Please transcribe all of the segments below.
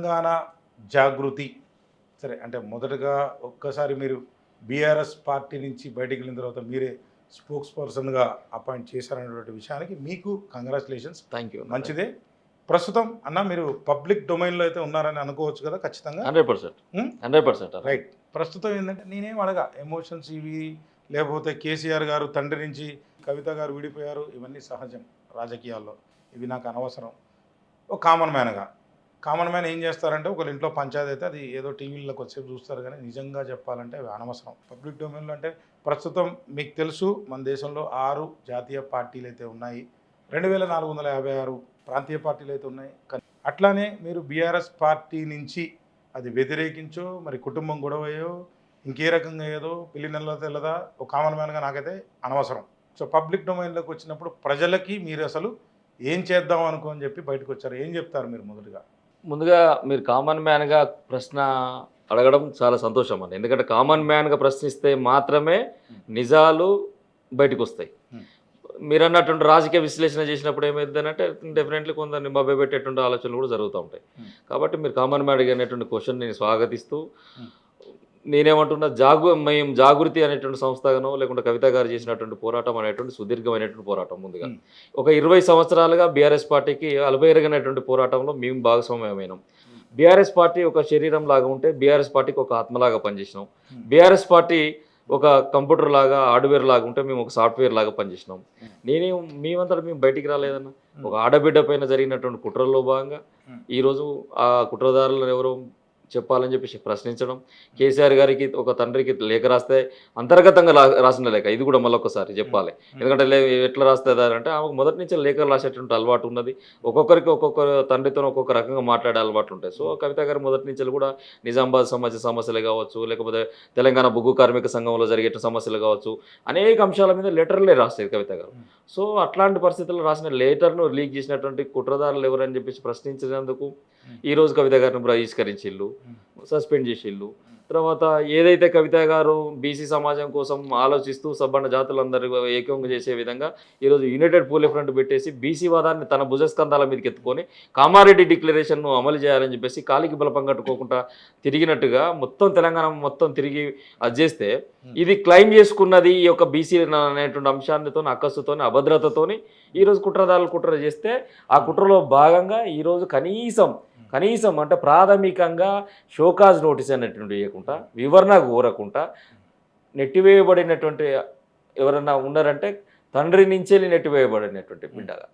తెలంగాణ జాగృతి సరే అంటే మొదటగా ఒక్కసారి మీరు బీఆర్ఎస్ పార్టీ నుంచి బయటికి వెళ్ళిన తర్వాత మీరే స్పోక్స్ పర్సన్గా అపాయింట్ చేశారనేటువంటి విషయానికి మీకు కంగ్రాచులేషన్స్. Thank you. మంచిదే. ప్రస్తుతం అన్న మీరు పబ్లిక్ డొమైన్లో అయితే ఉన్నారని అనుకోవచ్చు కదా ఖచ్చితంగా. 100%. రైట్. ప్రస్తుతం ఏంటంటే నేనేం అడగా ఎమోషన్స్ ఇవి లేకపోతే కేసీఆర్ గారు తండ్రి నుంచి కవిత గారు విడిపోయారు ఇవన్నీ సహజం రాజకీయాల్లో, ఇవి నాకు అనవసరం. ఒక కామన్ మ్యాన్ ఏం చేస్తారంటే ఒకళ్ళ ఇంట్లో పంచాయతీ అయితే అది ఏదో టీవీలోకి వచ్చేపు చూస్తారు, కానీ నిజంగా చెప్పాలంటే అవి అనవసరం. పబ్లిక్ డొమైన్లో అంటే ప్రస్తుతం మీకు తెలుసు మన దేశంలో 6 జాతీయ పార్టీలు అయితే ఉన్నాయి, 2456 ప్రాంతీయ పార్టీలు అయితే ఉన్నాయి. కానీ అట్లానే మీరు బీఆర్ఎస్ పార్టీ నుంచి అది వ్యతిరేకించో మరి కుటుంబం గొడవయో ఇంకే రకంగా ఏదో పిల్లి నెలలో తెల్లదా ఒక కామన్ మ్యాన్గా నాకైతే అనవసరం. సో పబ్లిక్ డొమైన్లోకి వచ్చినప్పుడు ప్రజలకి మీరు అసలు ఏం చేద్దాం అనుకోని చెప్పి బయటకు వచ్చారు, ఏం చెప్తారు మీరు? ముందుగా మీరు కామన్ మ్యాన్గా ప్రశ్న అడగడం చాలా సంతోషం అండి. ఎందుకంటే కామన్ మ్యాన్గా ప్రశ్నిస్తే మాత్రమే నిజాలు బయటకు వస్తాయి. మీరు అన్నటువంటి రాజకీయ విశ్లేషణ చేసినప్పుడు ఏమైందనంటే డెఫినెట్లీ కొందరిని మభ్యపెట్టేటువంటి ఆలోచనలు కూడా జరుగుతూ ఉంటాయి. కాబట్టి మీరు కామన్ మ్యాన్ అనేటువంటి క్వశ్చన్ నేను స్వాగతిస్తూ నేనేమంటున్నా మేము జాగృతి అనేటువంటి సంస్థగానో లేకుంటే కవిత గారు చేసినటువంటి పోరాటం అనేటువంటి సుదీర్ఘమైనటువంటి పోరాటం. ముందుగా ఒక 20 సంవత్సరాలుగా బీఆర్ఎస్ పార్టీకి అలుపెరగనటువంటి పోరాటంలో మేము భాగస్వామ్యమైనాం. బీఆర్ఎస్ పార్టీ ఒక శరీరం లాగా ఉంటే బీఆర్ఎస్ పార్టీకి ఒక ఆత్మలాగా పనిచేసినాం. బీఆర్ఎస్ పార్టీ ఒక కంప్యూటర్ లాగా హార్డ్వేర్ లాగా ఉంటే మేము ఒక సాఫ్ట్వేర్ లాగా పనిచేసినాం. మేమంతా మేము బయటికి రాలేదన్న. ఒక ఆడబిడ్డ పైన జరిగినటువంటి కుట్రల్లో భాగంగా ఈరోజు ఆ కుట్రదారులను ఎవరో చెప్పాలని చెప్పేసి ప్రశ్నించడం, కేసీఆర్ గారికి ఒక తండ్రికి లేఖ రాస్తే అంతర్గతంగా రాసిన లేఖ, ఇది కూడా మళ్ళొకసారి చెప్పాలి. ఎందుకంటే ఎట్లా రాస్తుందంటే ఆమెకు మొదటి నుంచి లేఖలు రాసేటువంటి అలవాటు ఉన్నది. ఒక్కొక్కరికి ఒక్కొక్క తండ్రితో ఒక్కొక్క రకంగా మాట్లాడే అలవాటు ఉంటాయి. సో కవిత గారు మొదటి నుంచి కూడా నిజామాబాద్ సమస్యలు కావచ్చు, లేకపోతే తెలంగాణ బొగ్గు కార్మిక సంఘంలో జరిగే సమస్యలు కావచ్చు, అనేక అంశాల మీద లెటర్లే రాస్తారు కవిత గారు. సో అట్లాంటి పరిస్థితుల్లో రాసిన లెటర్ను లీక్ చేసినటువంటి కుట్రదారులు ఎవరని చెప్పేసి ప్రశ్నించినందుకు ఈరోజు కవిత గారిని బహిష్కరించిళ్ళు, సస్పెండ్ చేసిళ్ళు. తర్వాత ఏదైతే కవిత గారు బీసీ సమాజం కోసం ఆలోచిస్తూ సబ్బన్న జాతులందరూ ఏకంగా చేసే విధంగా ఈరోజు యునైటెడ్ పూలే ఫ్రంట్ పెట్టేసి బీసీ వాదాన్ని తన భుజస్కంధాల మీదకి ఎత్తుకొని కామారెడ్డి డిక్లరేషన్ను అమలు చేయాలని చెప్పేసి కాలికి బలపం కట్టుకోకుండా తిరిగినట్టుగా మొత్తం తెలంగాణ మొత్తం తిరిగి అది చేస్తే ఇది క్లెయిమ్ చేసుకున్నది ఈ యొక్క బీసీ అనేటువంటి అంశాలతో అక్కసుతో అభద్రతతోని ఈరోజు కుట్రదారులు కుట్ర చేస్తే ఆ కుట్రలో భాగంగా ఈరోజు కనీసం అంటే ప్రాథమికంగా షోకాజ్ నోటీస్ అనేటువంటి ఇవ్వకుండా వివరణ కోరకుండా నెట్టివేయబడినటువంటి ఎవరన్నా ఉన్నారంటే తండ్రి నుంచే నెట్టివేయబడినటువంటి బిడ్డగా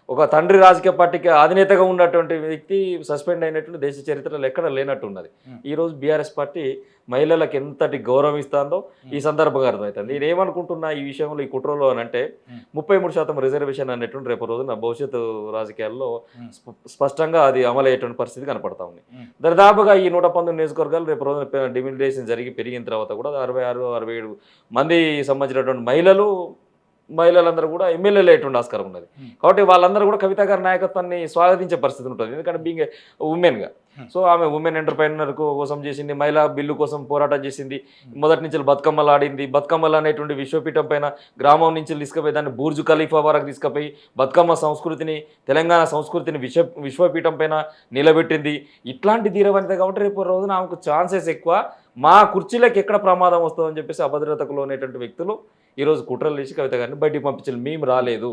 ఒక తండ్రి రాజకీయ పార్టీకి అధినేతగా ఉన్నటువంటి వ్యక్తి సస్పెండ్ అయినటువంటి దేశ చరిత్రలో ఎక్కడ లేనట్టున్నది. ఈరోజు బీఆర్ఎస్ పార్టీ మహిళలకు ఎంతటి గౌరవం ఇస్తుందో ఈ సందర్భంగా అర్థమవుతుంది. నేనేమనుకుంటున్నా ఈ విషయంలో ఈ కుట్రలో అని అంటే 33% రిజర్వేషన్ అనేటువంటి రేపు రోజున భవిష్యత్తు రాజకీయాల్లో స్పష్టంగా అది అమలయ్యేటువంటి పరిస్థితి కనపడతా ఉంది. దాదాపుగా ఈ 119 నియోజకవర్గాలు రేపు రోజున డిమిలిటేషన్ జరిగి పెరిగిన తర్వాత కూడా 66-67 మంది సంబంధించినటువంటి మహిళలందరూ కూడా ఎమ్మెల్యేలు అయ్యేటువంటి ఆస్కారం ఉన్నది. కాబట్టి వాళ్ళందరూ కూడా కవిత గారి నాయకత్వాన్ని స్వాగతించే పరిస్థితి ఉంటుంది. ఎందుకంటే బీయింగ్ ఉమెన్గా సో ఆమె ఉమెన్ ఎంటర్ప్రైనర్ కోసం చేసింది, మహిళా బిల్లు కోసం పోరాటం చేసింది, మొదటి నుంచి బతుకమ్మలు ఆడింది. బతుకమ్మలు అనేటువంటి విశ్వపీఠం పైన గ్రామం నుంచి తీసుకుపోయి దాన్ని బూర్జు ఖలీఫా వరకు తీసుకుపోయి బతుకమ్మ సంస్కృతిని తెలంగాణ సంస్కృతిని విశ్వపీఠం పైన నిలబెట్టింది. ఇట్లాంటి ధీరవనిత కాబట్టి రేపు రోజున ఆమెకు ఛాన్సెస్ ఎక్కువ. మా కుర్చీలకు ఎక్కడ ప్రమాదం వస్తుందని చెప్పేసి అభద్రతకు లోనేటువంటి వ్యక్తులు ఈరోజు కుట్రలు చేసి కవిత గారిని బయటికి పంపించాలి. మేము రాలేదు.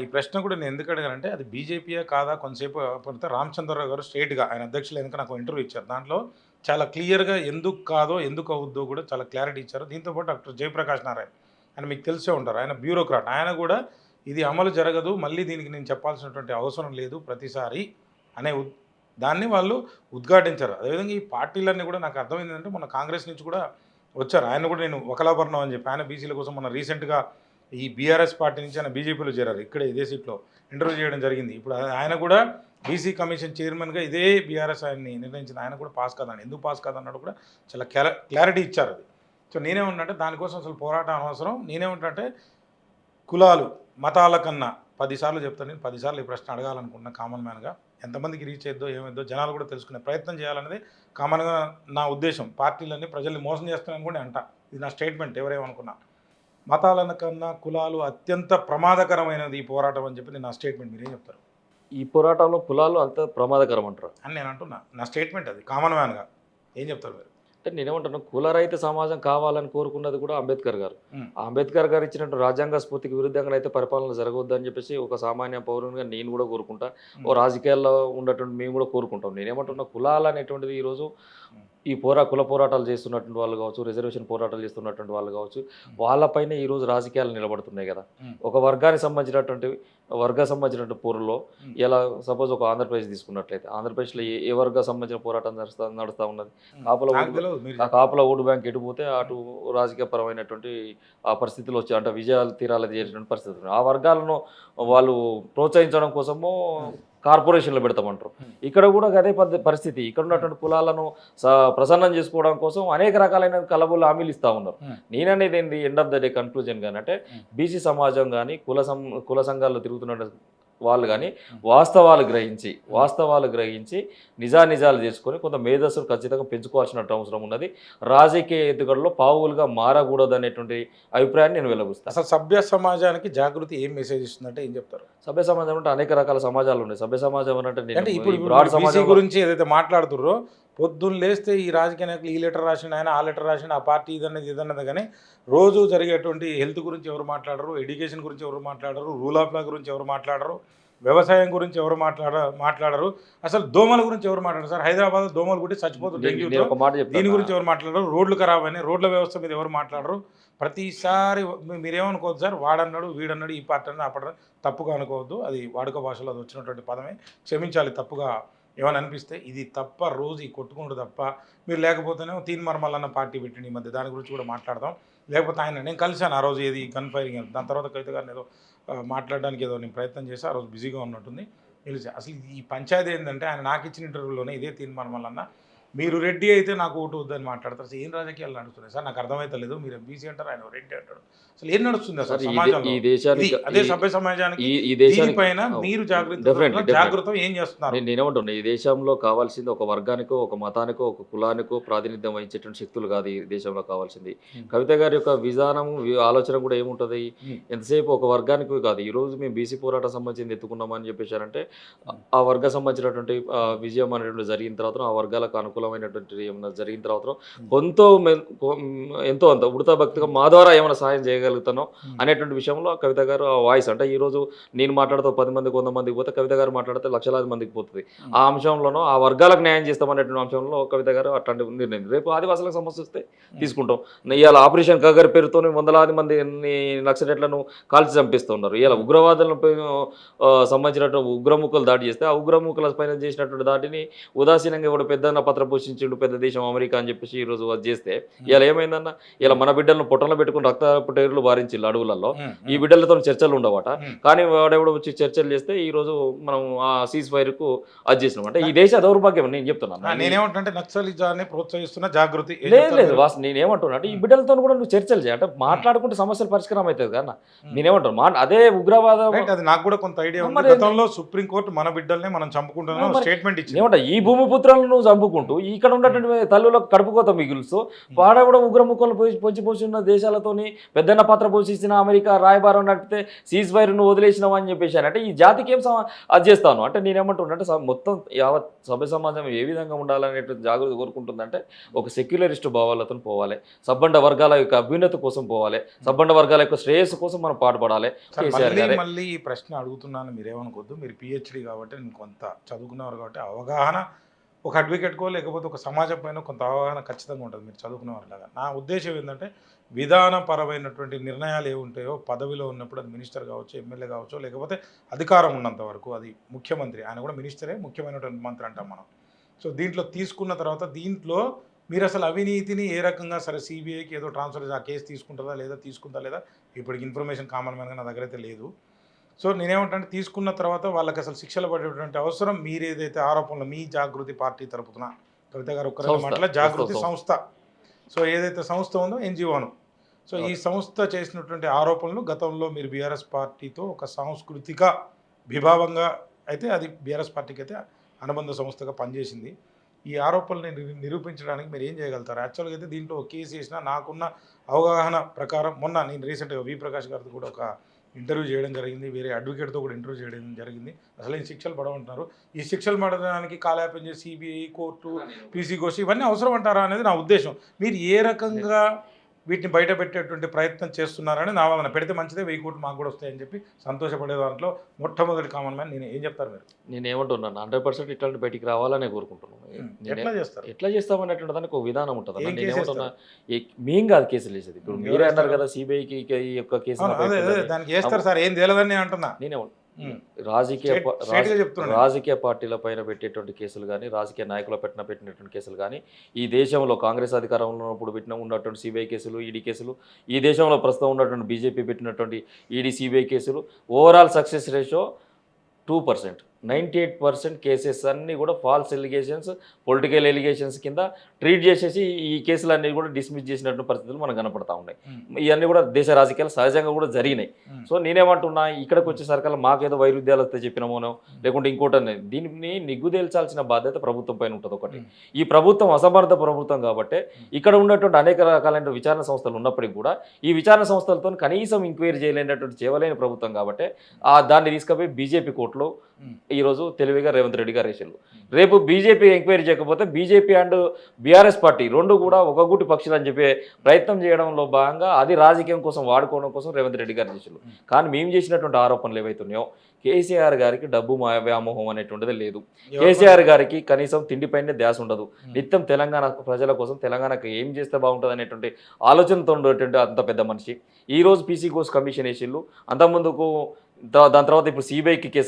ఈ ప్రశ్న కూడా నేను ఎందుకు అడిగానంటే అది బీజేపీయే కాదా కొంతసేపు రామచంద్రరావు గారు స్ట్రేట్గా ఆయన అధ్యక్షులు ఎందుకు నాకు ఇంటర్వ్యూ ఇచ్చారు, దాంట్లో చాలా క్లియర్గా ఎందుకు కాదో ఎందుకు అవుద్దో కూడా చాలా క్లారిటీ ఇచ్చారు. దీంతోపాటు డాక్టర్ జయప్రకాష్ నారాయణ ఆయన మీకు తెలిసే ఉంటారు, ఆయన బ్యూరోక్రాట్, ఆయన కూడా ఇది అమలు జరగదు, మళ్ళీ దీనికి నేను చెప్పాల్సినటువంటి అవసరం లేదు ప్రతిసారి అనే దాన్ని వాళ్ళు ఉద్ఘాటించారు. అదేవిధంగా ఈ పార్టీలన్నీ కూడా నాకు అర్థమైందంటే మొన్న కాంగ్రెస్ నుంచి కూడా వచ్చారు, ఆయన కూడా నేను ఒకలాభరణం అని చెప్పి ఆయన బీసీల కోసం మన రీసెంట్గా ఈ బీఆర్ఎస్ పార్టీ నుంచి ఆయన బీజేపీలో చేరారు, ఇక్కడే ఇదే సీట్లో ఇంటర్వ్యూ చేయడం జరిగింది. ఇప్పుడు ఆయన కూడా బీసీ కమిషన్ చైర్మన్గా ఇదే బీఆర్ఎస్ ఆయన్ని నిర్ణయించింది, ఆయన కూడా పాస్ కాదండి, ఎందుకు పాస్ కాదన్నాడు కూడా చాలా క్లారిటీ ఇచ్చారు అది. సో నేనేమంటే దానికోసం అసలు పోరాటం అనవసరం. నేనేమంటే కులాలు మతాల కన్నా 10 సార్లు చెప్తాను, నేను 10 సార్లు ఈ ప్రశ్న అడగాలనుకుంటున్నా కామన్ మ్యాన్గా. ఎంతమందికి రీచ్ అయ్యో ఏమైందో జనాలు కూడా తెలుసుకునే ప్రయత్నం చేయాలనేది కామన్గా నా ఉద్దేశం. పార్టీలన్నీ ప్రజల్ని మోసం చేస్తున్నాయని కూడా అంట, ఇది నా స్టేట్మెంట్. ఎవరేమనుకున్నా మతాల కన్నా కులాలు అత్యంత ప్రమాదకరమైనది ఈ పోరాటం అని చెప్పి నేను నా స్టేట్మెంట్. మీరేం చెప్తారు? ఈ పోరాటంలో కులాలు అంత ప్రమాదకరం అంటారు. అని నేను అంటున్నా. నా స్టేట్మెంట్ అది కామన్ మ్యాన్గా. ఏం చెప్తారు మీరు? అంటే నేనేమంటున్నా, కులరహిత సమాజం కావాలని కోరుకున్నది కూడా అంబేద్కర్ గారు. ఉమ్, ఆ అంబేద్కర్ గారు ఇచ్చినట్టు రాజ్యాంగ స్ఫూర్తికి విరుద్ధంగా అయితే పరిపాలన జరగవద్దని చెప్పేసి ఒక సామాన్య పౌరునిగా నేను కూడా కోరుకుంటా. ఓ రాజకీయాల్లో ఉన్నటువంటి మేము కూడా కోరుకుంటాం. నేనేమంటున్నా, కులాలు అనేటువంటిది ఈరోజు ఉమ్, ఈ కుల పోరాటాలు చేస్తున్నటువంటి వాళ్ళు కావచ్చు, రిజర్వేషన్ పోరాటాలు చేస్తున్నటువంటి వాళ్ళు కావచ్చు, వాళ్ళపైనే ఈరోజు రాజకీయాలు నిలబడుతున్నాయి కదా. ఉమ్, ఒక వర్గానికి సంబంధించినటువంటి పోరులో ఉమ్, ఇలా సపోజ్ ఒక ఆంధ్రప్రదేశ్ తీసుకున్నట్లయితే, ఆంధ్రప్రదేశ్లో ఏ వర్గ సంబంధించిన పోరాటం నడుస్తూ ఉన్నది. ఉమ్. కాపుల నాకు ఓటు తెలియదు మీరు ఆ కాపుల ఓటు బ్యాంక్ ఎటు పోతే అటు రాజకీయపరమైనటువంటి ఆ పరిస్థితులు వచ్చి అంటే విజయాలు తీరాలు చేసేటువంటి పరిస్థితులు. ఆ వర్గాలను వాళ్ళు ప్రోత్సహించడం కోసము కార్పొరేషన్లు పెడతామంటారు. ఇక్కడ కూడా అదే పరిస్థితి. ఇక్కడ ఉన్నటువంటి కులాలను ప్రసన్నం చేసుకోవడం కోసం అనేక రకాలైన కలబులు హామీలు ఇస్తూ ఉన్నారు. నేననేది ఏంటి, end of the day conclusion కానీ అంటే బీసీ సమాజం కానీ కుల సంఘాల్లో తిరుగుతున్న వాళ్ళు కానీ వాస్తవాలు గ్రహించి నిజాలు చేసుకొని కొంత మేధస్సును ఖచ్చితంగా పెంచుకోవాల్సిన అవసరం ఉన్నది. రాజకీయ ఎత్తుగడలో పావులుగా మారకూడదు అనేటువంటి అభిప్రాయాన్ని నేను వెలువరిస్తాను. అసలు సభ్య సమాజానికి జాగృతి ఏం మెసేజ్ ఇస్తుందంటే ఏం చెప్తారు? సభ్య సమాజం అంటే అనేక రకాల సమాజాలు ఉన్నాయి. సభ్య సమాజం అంటే అంటే ఇప్పుడు బ్రాడ్ బీసీ సమాజం గురించి ఏదైతే మాట్లాడుతుర్రో, పొద్దున్న లేస్తే ఈ రాజకీయ నాయకులు ఈ లెటర్ రాసిన ఆయన, ఆ లెటర్ రాసిన, ఆ పార్టీ ఇదన్నది కానీ రోజు జరిగేటువంటి హెల్త్ గురించి ఎవరు మాట్లాడరు, ఎడ్యుకేషన్ గురించి ఎవరు మాట్లాడరు, రూల్ ఆఫ్ లా గురించి ఎవరు మాట్లాడరు, వ్యవసాయం గురించి ఎవరు మాట్లాడరు, అసలు దోమల గురించి ఎవరు మాట్లాడరు. సార్, హైదరాబాద్ దోమలు గురించి చచ్చిపోతుంది డెంగ్యూతో, ఒక మాట దీని చెప్తాను. గురించి ఎవరు మాట్లాడరు, రోడ్లు ఖరాబ్ అయినాయి, రోడ్ల వ్యవస్థ మీద ఎవరు మాట్లాడరు. ప్రతిసారి మీరేమనుకోవద్దు సార్, వాడన్నాడు వీడన్నాడు ఈ పార్టీ అన్నాడు అప్పుడు తప్పుగా అనుకోవద్దు. అది వాడుక భాషలో అది వచ్చినటువంటి పదమే, క్షమించాలి తప్పుగా ఏమని అనిపిస్తే. ఇది తప్ప రోజు ఈ కొట్టుకుంటూ తప్ప మీరు లేకపోతేనే తీన్ మర్మల్ పార్టీ పెట్టింది ఈ మధ్య, దాని గురించి కూడా మాట్లాడదాం. లేకపోతే ఆయన నేను కలిశాను ఆ రోజు, ఏది గన్ ఫైరింగ్, దాని తర్వాత కవిత గారిని ఏదో మాట్లాడడానికి ఏదో నేను ప్రయత్నం చేసి ఆ రోజు బిజీగా ఉన్నట్టుంది తెలిసి. అసలు ఈ పంచాయతీ ఏంటంటే ఆయన నాకు ఇచ్చిన ఇంటర్వ్యూలోనే ఇదే తీన్ మర్మల్ మీరు రెడ్డి అయితే నాకు ఓటు వద్దని మాట్లాడతారు. అసలు ఏం రాజకీయాలు నడుస్తున్నాయి సార్, నాకు అర్థమైతే లేదు. మీరు బీసీ అంటారు, ఆయన రెడ్డి అంటాడు. అసలు ఏం నడుస్తుంది అసలు సమాజంలో? ఈ దేశానికి అదే సభ్య సమాజానికి దీనిపైన మీరు జాగృతం ఏం చేస్తున్నారు? నేనేమంటున్నా, ఈ దేశంలో కావాల్సింది ఒక వర్గానికో, ఒక మతానికో, ఒక కులానికో ప్రాతినిధ్యం వహించేటువంటి శక్తులు కాదు ఈ దేశంలో కావాల్సింది. కవిత గారి యొక్క విధానం, ఆలోచన కూడా ఏముంటుంది, ఎంతసేపు ఒక వర్గానికి కాదు. ఈరోజు మేము బీసీ పోరాటం సంబంధించింది ఎత్తుకున్నామని చెప్పేశారంటే ఆ వర్గం సంబంధించినటువంటి విజయం అనేటువంటి జరిగిన తర్వాత, ఆ వర్గాలకు అనుకూలమైనటువంటి ఏమైనా జరిగిన తర్వాత ఎంతో అంత ఉడతా భక్తిగా మా ద్వారా ఏమైనా సహాయం చేయగలుగుతానో అనేటువంటి విషయంలో కవిత గారు ఆ వాయిస్ అంటే ఈరోజు నేను మాట్లాడితే 10 మందికి 100 మందికి పోతే, కవిత గారు మాట్లాడితే లక్షలాది మందికి పోతుంది. ఆ అంశంలోనో ఆ వర్గాలకు న్యాయం చేస్తామనేటువంటి అంశంలో కవిత గారు అట్లాంటి నిర్ణయం. రేపు ఆదివాసులకు సమస్య వస్తే తీసుకుంటాం. ఇవాళ ఆపరేషన్ కగర్ పేరుతో వందలాది మంది నక్సలైట్లను కాల్చి చంపిస్తున్నారు. ఇలా ఉగ్రవాదులకు సంబంధించినటువంటి ఉగ్రముఖలు దాడి చేస్తే ఆ ఉగ్రముఖల పైన చేసినటువంటి దాటిని ఉదాసీనంగా కూడా పెద్ద పత్ర పోషించిండు పెద్ద దేశం అమెరికా అని చెప్పేసి ఈరోజు అది చేస్తే ఇలా ఏమైందన్న, ఇలా మన బిడ్డలను పొట్టలో పెట్టుకుని రక్త టైర్లు బారించిల్లు అడవులలో. ఈ బిడ్డలతో చర్చలు ఉండవట, కానీ వాడెవడో వచ్చి చర్చలు చేస్తే ఈ రోజు మనం ఆ సీజ్ ఫైర్ కు అది చేసినాం. అంటే ఈ దేశ దౌర్భాగ్యం నేను చెప్తున్నాను. నేనేమంటే నక్సలిజాన్ని ప్రోత్సహిస్తున్న జాగృతి లేదు వాసు, నేనేమంటున్నా అంటే ఈ బిడ్డలతో కూడా నువ్వు చర్చలు చేయ, అంటే మాట్లాడుకుంటే సమస్యలు పరిష్కారం అవుతుంది కదా. నేనేమంటున్నా అదే ఉగ్రవాదం, అది నాకు కూడా కొంత ఐడియా ఉంది. గతంలో సుప్రీంకోర్టు మన బిడ్డల్ని మనం చంపుకుంటున్నాం స్టేట్మెంట్ ఇచ్చింది. ఏమంటా ఈ భూమిపుత్రులను నువ్వు చంపుకుంటూ ఇక్కడ ఉన్నటువంటి తల్లులకు కడుపుకోత మిగులుస్తూ వాడ కూడా ఉగ్రముఖలు పోసిన దేశాలతోని పెద్దన్న పాత్ర పోషించిన అమెరికా రాయబారం నడిపితే సీజ్ ఫైర్ నువ్వు వదిలేసినావు అని చెప్పేసి అంటే ఈ జాతికి ఏం అది చేస్తాను అంటే నేనేమంటున్నా అంటే మొత్తం యావత్ సభ్య సమాజం ఏ విధంగా ఉండాలనేటువంటి జాగ్రత్త కోరుకుంటుందంటే ఒక సెక్యులరిస్ట్ భావాలతో పోవాలి, సబ్బండ వర్గాల యొక్క అభ్యున్నతి కోసం పోవాలి, సబ్బండ వర్గాల యొక్క శ్రేయస్సు కోసం మనం పాటుపడాలి. మళ్ళీ ఈ ప్రశ్న అడుగుతున్నాను, మీరేమనుకోద్దు. మీరు పిహెచ్డి కాబట్టి నేను కొంత చదువుకునేవారు కాబట్టి అవగాహన, ఒక అడ్వకేట్కో లేకపోతే ఒక సమాజం పైన కొంత అవగాహన ఖచ్చితంగా ఉంటుంది మీరు చదువుకునేవారు లాగా. నా ఉద్దేశం ఏంటంటే విధానపరమైనటువంటి నిర్ణయాలు ఏముంటాయో పదవిలో ఉన్నప్పుడు, అది మినిస్టర్ కావచ్చు, ఎమ్మెల్యే కావచ్చు, లేకపోతే అధికారం ఉన్నంత వరకు అది ముఖ్యమంత్రి, ఆయన కూడా మినిస్టరే, ముఖ్యమైనటువంటి మంత్రి అంటాం మనం. సో దీంట్లో తీసుకున్న తర్వాత దీంట్లో మీరు అసలు అవినీతిని ఏ రకంగా, సరే సిబిఐకి ఏదో ట్రాన్స్ఫర్ ఆ కేసు తీసుకుంటుందా లేదా తీసుకుంటా లేదా ఇప్పటికి ఇన్ఫర్మేషన్ కామన్ మ్యాన్గా నా దగ్గర అయితే లేదు. సో నేనేమంటే తీసుకున్న తర్వాత వాళ్ళకి అసలు శిక్షలు పడేటువంటి అవసరం, మీరు ఏదైతే ఆరోపణలు మీ జాగృతి పార్టీ తరపున కవిత గారు ఒక్కరే మాటల జాగృతి సంస్థ, సో ఏదైతే సంస్థ ఉందో ఎన్జిఓను, సో ఈ సంస్థ చేసినటువంటి ఆరోపణలు గతంలో మీరు బీఆర్ఎస్ పార్టీతో ఒక సాంస్కృతిక విభావంగా అయితే అది బీఆర్ఎస్ పార్టీకి అయితే అనుబంధ సంస్థగా పనిచేసింది. ఈ ఆరోపణలు నిరూపించడానికి మీరు ఏం చేయగలుగుతారు? యాక్చువల్గా అయితే దీంట్లో కేసు వేసినా నాకున్న అవగాహన ప్రకారం మొన్న నేను రీసెంట్గా వి ప్రకాష్ గారితో కూడా ఒక ఇంటర్వ్యూ చేయడం జరిగింది, వేరే అడ్వకేట్తో కూడా ఇంటర్వ్యూ చేయడం జరిగింది. అసలు ఈ శిక్షలు పడమంటున్నారు. ఈ శిక్షలు పడడానికి కాలయాపన చేసి సిబిఐ, కోర్టు, పీసీ ఘోష్ ఇవన్నీ అవసరం అంటారా అనేది నా ఉద్దేశం. మీరు ఏ రకంగా వీటిని బయట పెట్టేటువంటి ప్రయత్నం చేస్తున్నారని నా వాదన. పెడితే మంచిదే, 1000 కోట్లు మాకు కూడా వస్తాయని చెప్పి సంతోషపడే దాంట్లో మొట్టమొదటి కామన్ మ్యాన్ నేను. ఏం చెప్తారు మీరు? నేను ఏమంటున్నాను, 100% ఇట్లాంటి బయటికి రావాలనే కోరుకుంటున్నాను. ఎట్లా చేస్తారు? ఎట్లా చేస్తామనేటువంటి దానికి ఒక విధానం ఉంటుంది. ఏం నేను కేసు ఏమంటున్నా, మేం కాదు కేసులు వేసేది. ఇప్పుడు మీరే అన్నారు కదా సిబిఐకి ఈ యొక్క కేసు అదే దానికి వేస్తారు సార్, ఏం తేలదని నేను అంటున్నా. నేనేమంటున్నా, Straight గా చెప్తున్నాను. రాజకీయ పార్టీల పైన పెట్టేటువంటి కేసులు కానీ, రాజకీయ నాయకుల పెట్టినటువంటి కేసులు కానీ, ఈ దేశంలో కాంగ్రెస్ అధికారంలో ఉన్నప్పుడు ఉన్నటువంటి సిబిఐ కేసులు, ఈడీ కేసులు, ఈ దేశంలో ప్రస్తుతం ఉన్నటువంటి బీజేపీ పెట్టినటువంటి ఈడీ, సిబిఐ కేసులు, ఓవరాల్ సక్సెస్ రేషియో 2%. 98% కేసెస్ అన్నీ కూడా ఫాల్స్ ఎలిగేషన్స్, పొలిటికల్ ఎలిగేషన్స్ కింద ట్రీట్ చేసేసి ఈ కేసులన్నీ కూడా డిస్మిస్ చేసినటువంటి పరిస్థితులు మనకు కనపడతా ఉన్నాయి. ఇవన్నీ కూడా దేశ రాజకీయాలు సహజంగా కూడా జరిగినాయి. సో నేనేమంటున్నా, ఇక్కడికి వచ్చేసరికల్లా మాకేదో వైరుధ్యాలు వస్తే చెప్పినామోనో లేకుంటే ఇంకోటి అనేది, దీన్ని నిగ్గుదేల్చాల్సిన బాధ్యత ప్రభుత్వం పైన ఉంటుంది. ఒకటి, ఈ ప్రభుత్వం అసమర్థ ప్రభుత్వం కాబట్టి ఇక్కడ ఉన్నటువంటి అనేక రకాలైన విచారణ సంస్థలు ఉన్నప్పటికీ కూడా ఈ విచారణ సంస్థలతో కనీసం ఎంక్వైరీ చేయలేని ప్రభుత్వం కాబట్టి దాన్ని తీసుకుపోయి బీజేపీ కోర్టులో ఈరోజు తెలివిగా రేవంత్ రెడ్డి గారు వేసారు. రేపు బీజేపీ ఎంక్వైరీ చేయకపోతే బీజేపీ అండ్ బీఆర్ఎస్ పార్టీ రెండు కూడా ఒక గూటి పక్షులు అని చెప్పే ప్రయత్నం చేయడంలో భాగంగా అది రాజకీయం కోసం వాడుకోవడం కోసం రేవంత్ రెడ్డి గారు చేసారు. కానీ మేము చేసినటువంటి ఆరోపణలు ఏవైతున్నాయో, కేసీఆర్ గారికి డబ్బు వ్యామోహం అనేటువంటిది లేదు. కేసీఆర్ గారికి కనీసం తిండిపైనే ధ్యాస ఉండదు. నిత్యం తెలంగాణ ప్రజల కోసం, తెలంగాణకు ఏం చేస్తే బాగుంటుంది అనేటువంటి ఆలోచనతో ఉండేటువంటి అంత పెద్ద మనిషి. ఈరోజు పీసీ ఘోష్ కమిషన్ వేసిళ్ళు, అంతకుముందుకు దాని తర్వాత ఇప్పుడు సిబిఐకి కేసు